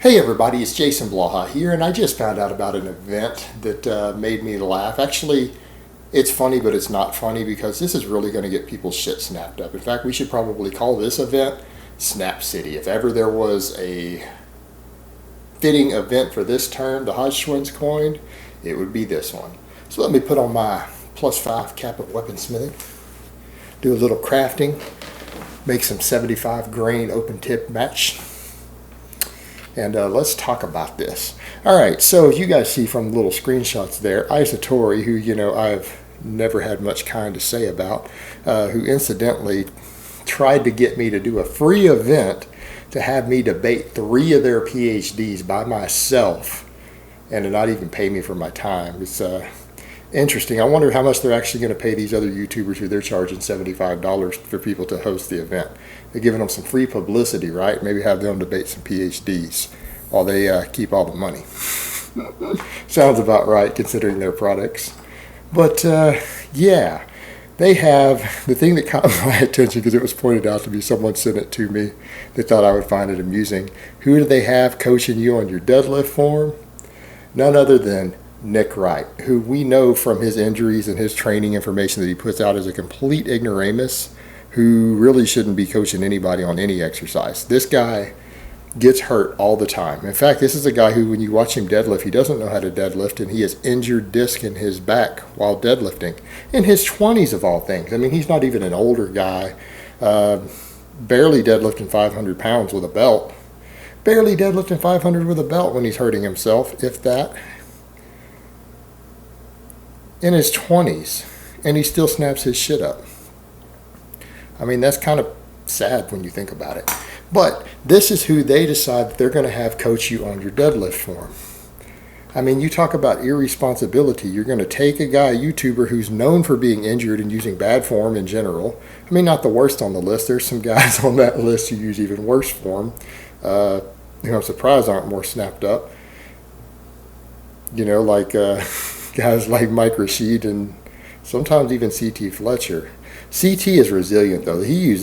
Hey everybody, it's Jason Blaha here, and I just found out about an event that made me laugh. Actually, it's funny, but it's not funny because this is really going to get people's shit snapped up. In fact, we should probably call this event Snap City. If ever there was a fitting event for this term, the Hodgschwins coined, it would be this one. So let me put on my +5 cap of weaponsmithing, do a little crafting, make some 75 grain open tip match. And let's talk about this. All right, so you guys see from the little screenshots there, Isatori, who, I've never had much kind to say about, who incidentally tried to get me to do a free event to have me debate 3 of their PhDs by myself and to not even pay me for my time. It's interesting. I wonder how much they're actually going to pay these other YouTubers who they're charging $75 for people to host the event. They're giving them some free publicity, right? Maybe have them debate some PhDs while they keep all the money. Sounds about right considering their products. But yeah, they have the thing that caught my attention because it was pointed out to me. Someone sent it to me. They thought I would find it amusing. Who do they have coaching you on your deadlift form? None other than Nick Wright, who we know from his injuries and his training information that he puts out as a complete ignoramus, who really shouldn't be coaching anybody on any exercise. This guy gets hurt all the time. In fact, this is a guy who, when you watch him deadlift, he doesn't know how to deadlift, and he has injured disc in his back while deadlifting. In his 20s of all things. I mean, he's not even an older guy, barely deadlifting 500 pounds with a belt. Barely deadlifting 500 with a belt when he's hurting himself, if that. In his 20s, and he still snaps his shit up. I mean, that's kind of sad when you think about it. But this is who they decide that they're going to have coach you on your deadlift form. I mean, you talk about irresponsibility. You're going to take a guy, a YouTuber, who's known for being injured and using bad form in general. I mean, not the worst on the list. There's some guys on that list who use even worse form. Who I'm surprised aren't more snapped up. Like guys like Mike Rashid and sometimes even CT Fletcher. CT is resilient, though. He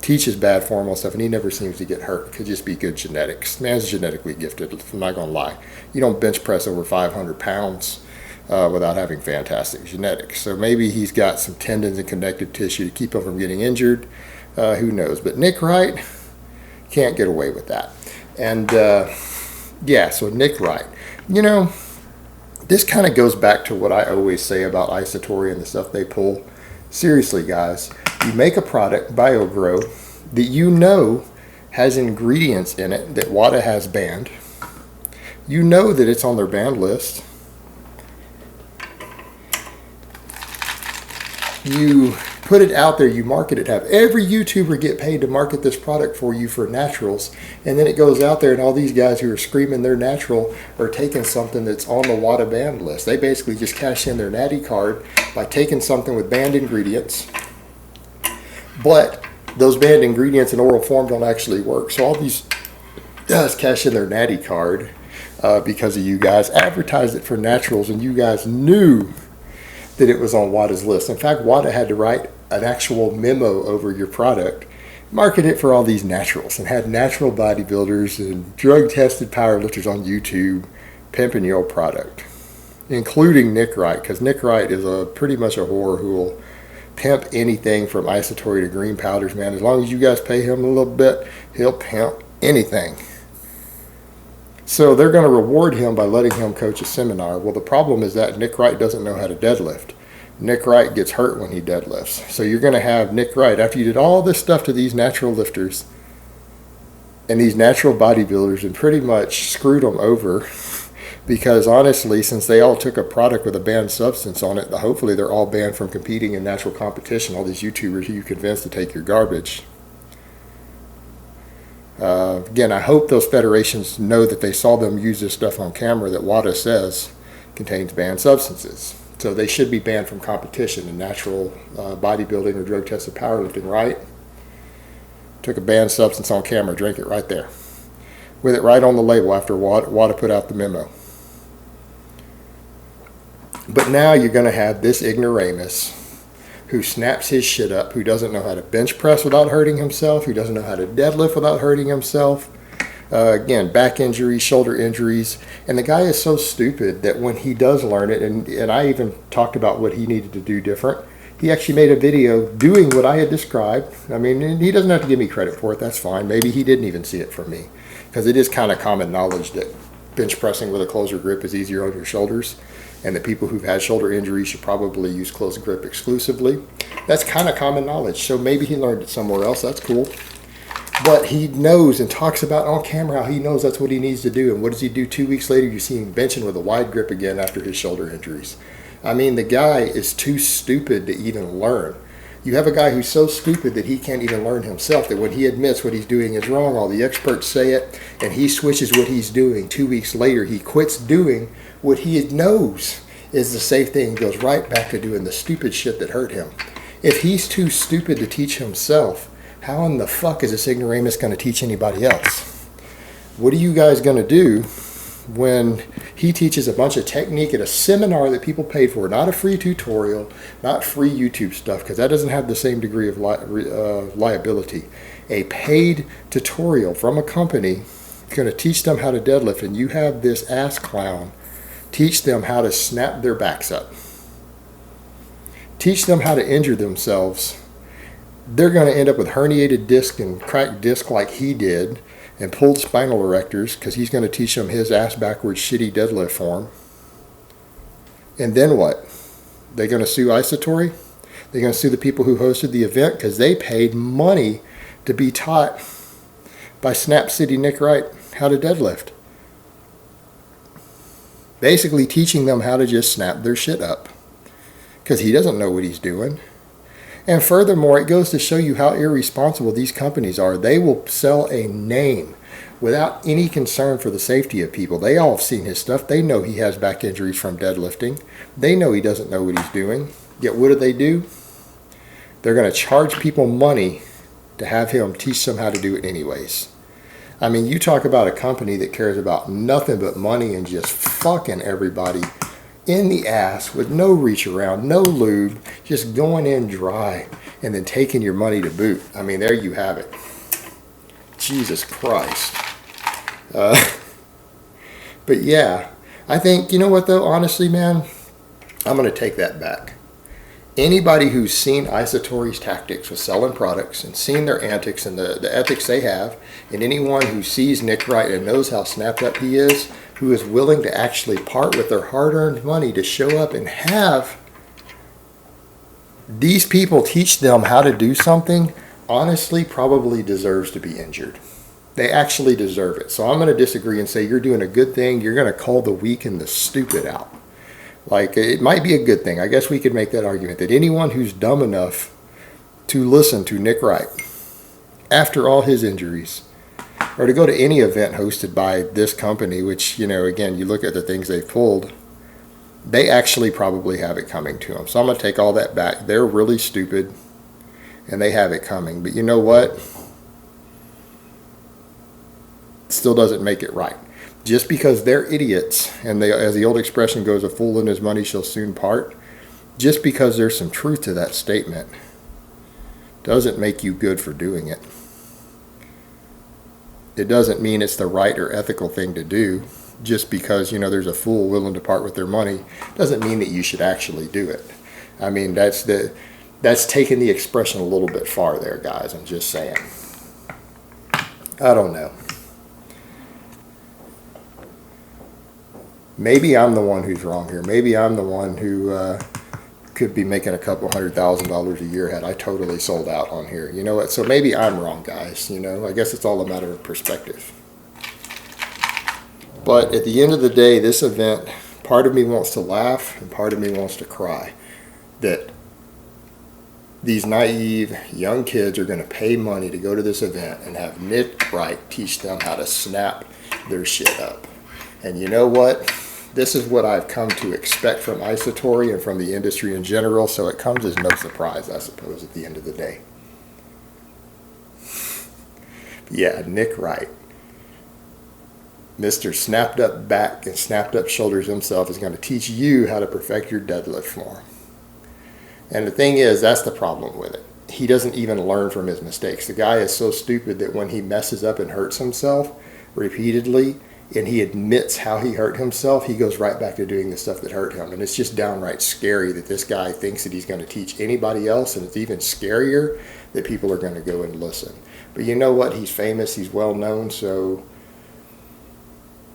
teaches bad form on stuff, and he never seems to get hurt. Could just be good genetics. Man's genetically gifted, I'm not going to lie. You don't bench press over 500 pounds without having fantastic genetics. So maybe he's got some tendons and connective tissue to keep him from getting injured. Who knows? But Nick Wright can't get away with that. And, so Nick Wright. This kind of goes back to what I always say about Isatori and the stuff they pull. Seriously, guys, you make a product, BioGrow, that you know has ingredients in it that WADA has banned. You know that it's on their banned list. You put it out there, you market it, have every YouTuber get paid to market this product for you for naturals, and then it goes out there and all these guys who are screaming they're natural are taking something that's on the WADA banned list. They basically just cash in their natty card by taking something with banned ingredients, but those banned ingredients in oral form don't actually work. So all these guys cash in their natty card because of you guys, advertised it for naturals, and you guys knew that it was on WADA's list. In fact, WADA had to write an actual memo over your product, market it for all these naturals, and had natural bodybuilders and drug-tested powerlifters on YouTube pimping your product, including Nick Wright, because Nick Wright is pretty much a whore who will pimp anything from Isatori to green powders, man. As long as you guys pay him a little bit, he'll pimp anything. So they're going to reward him by letting him coach a seminar. Well, the problem is that Nick Wright doesn't know how to deadlift. Nick Wright gets hurt when he deadlifts. So you're going to have Nick Wright, after you did all this stuff to these natural lifters and these natural bodybuilders and pretty much screwed them over, because honestly, since they all took a product with a banned substance on it, hopefully they're all banned from competing in natural competition, all these YouTubers who you convinced to take your garbage. Again, I hope those federations know that they saw them use this stuff on camera that WADA says contains banned substances. So they should be banned from competition in natural bodybuilding or drug-tested powerlifting, right? Took a banned substance on camera, drank it right there. With it right on the label after WADA put out the memo. But now you're going to have this ignoramus who snaps his shit up, who doesn't know how to bench press without hurting himself, who doesn't know how to deadlift without hurting himself, Again, back injuries, shoulder injuries. And the guy is so stupid that when he does learn it, and I even talked about what he needed to do different, he actually made a video doing what I had described. I mean, he doesn't have to give me credit for it. That's fine. Maybe he didn't even see it from me, because it is kind of common knowledge that bench pressing with a closer grip is easier on your shoulders, and that people who've had shoulder injuries should probably use close grip exclusively. That's kind of common knowledge. So maybe he learned it somewhere else. That's cool. But he knows and talks about on camera how he knows that's what he needs to do. And what does he do 2 weeks later? You see him benching with a wide grip again after his shoulder injuries. I mean, the guy is too stupid to even learn. You have a guy who's so stupid that he can't even learn himself, that when he admits what he's doing is wrong, all the experts say it, and he switches what he's doing. 2 weeks later, he quits doing what he knows is the safe thing, goes right back to doing the stupid shit that hurt him. If he's too stupid to teach himself, how in the fuck is this ignoramus going to teach anybody else? What are you guys going to do when he teaches a bunch of technique at a seminar that people paid for, not a free tutorial, not free YouTube stuff, because that doesn't have the same degree of liability. A paid tutorial from a company is going to teach them how to deadlift, and you have this ass clown teach them how to snap their backs up, teach them how to injure themselves. They're going to end up with herniated disc and cracked disc like he did, and pulled spinal erectors, because he's going to teach them his ass backwards shitty deadlift form. And then what? They're going to sue Isatori? They're going to sue the people who hosted the event because they paid money to be taught by Snap City Nick Wright how to deadlift. Basically teaching them how to just snap their shit up, because he doesn't know what he's doing. And furthermore, it goes to show you how irresponsible these companies are. They will sell a name without any concern for the safety of people. They all have seen his stuff. They know he has back injuries from deadlifting. They know he doesn't know what he's doing. Yet what do? They're going to charge people money to have him teach them how to do it anyways. I mean, you talk about a company that cares about nothing but money and just fucking everybody in the ass with no reach around, no lube, just going in dry and then taking your money to boot. I mean, there you have it. Jesus Christ. But yeah, I think, you know what though, honestly, man, I'm going to take that back. Anybody who's seen Isatori's tactics with selling products and seen their antics and the ethics they have, and anyone who sees Nick Wright and knows how snapped up he is, who is willing to actually part with their hard-earned money to show up and have these people teach them how to do something, honestly probably deserves to be injured. They actually deserve it. So I'm going to disagree and say you're doing a good thing. You're going to call the weak and the stupid out. Like, it might be a good thing. I guess we could make that argument that anyone who's dumb enough to listen to Nick Wright after all his injuries, or to go to any event hosted by this company, which, you know, again, you look at the things they've pulled, they actually probably have it coming to them. So I'm going to take all that back. They're really stupid, and they have it coming. But you know what? Still doesn't make it right. Just because they're idiots, and they, as the old expression goes, a fool and his money shall soon part, just because there's some truth to that statement doesn't make you good for doing it. It doesn't mean it's the right or ethical thing to do. Just because, you know, there's a fool willing to part with their money doesn't mean that you should actually do it. I mean, that's taking the expression a little bit far there, guys. I'm just saying. I don't know. Maybe I'm the one who's wrong here. Maybe I'm the one who could be making a couple $100,000 a year had I totally sold out on here. You know what? So maybe I'm wrong, guys. You know, I guess it's all a matter of perspective. But at the end of the day, this event, part of me wants to laugh and part of me wants to cry. That these naive young kids are going to pay money to go to this event and have Nick Wright teach them how to snap their shit up. And you know what? This is what I've come to expect from Isatori and from the industry in general, so it comes as no surprise, I suppose, at the end of the day. Yeah, Nick Wright, Mr. Snapped Up Back and Snapped Up Shoulders himself, is going to teach you how to perfect your deadlift form. And the thing is, that's the problem with it. He doesn't even learn from his mistakes. The guy is so stupid that when he messes up and hurts himself, repeatedly and he admits how he hurt himself, he goes right back to doing the stuff that hurt him. And it's just downright scary that this guy thinks that he's going to teach anybody else, and it's even scarier that people are going to go and listen. But you know what? He's famous, he's well known, so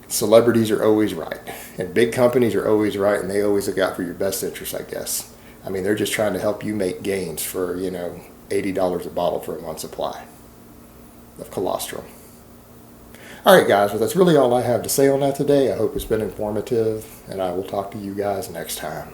celebrities are always right. And big companies are always right, and they always look out for your best interest, I guess. I mean, they're just trying to help you make gains for, $80 a bottle for a month's supply of colostrum. All right, guys, well, that's really all I have to say on that today. I hope it's been informative, and I will talk to you guys next time.